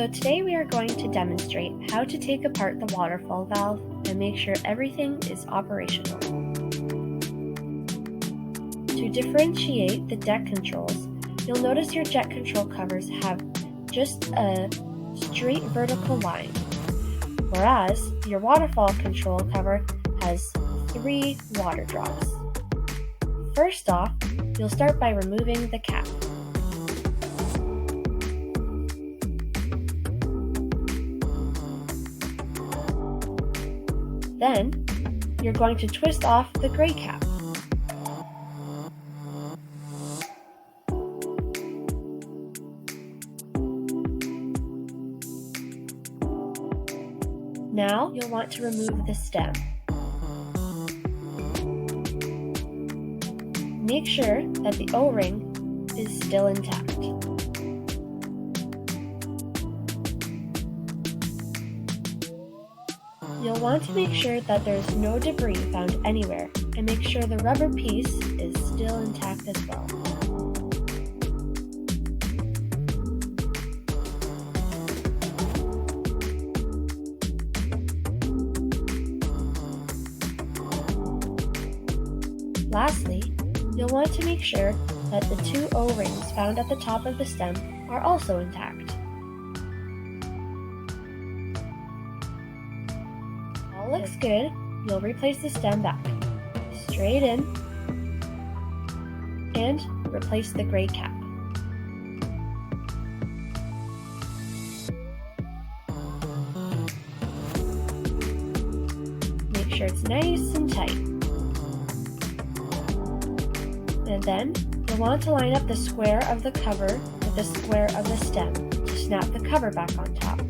So today we are going to demonstrate how to take apart the waterfall valve and make sure everything is operational. To differentiate the jet controls, you'll notice your jet control covers have just a straight vertical line, whereas your waterfall control cover has 3 water drops. First off, you'll start by removing the cap. Then, you're going to twist off the gray cap. Now, you'll want to remove the stem. Make sure that the O-ring is still intact. You'll want to make sure that there's no debris found anywhere, and make sure the rubber piece is still intact as well. Lastly, you'll want to make sure that the 2 O-rings found at the top of the stem are also intact. All looks good, you'll replace the stem back, straight in, and replace the gray cap. Make sure it's nice and tight. And then, you'll want to line up the square of the cover with the square of the stem to snap the cover back on top.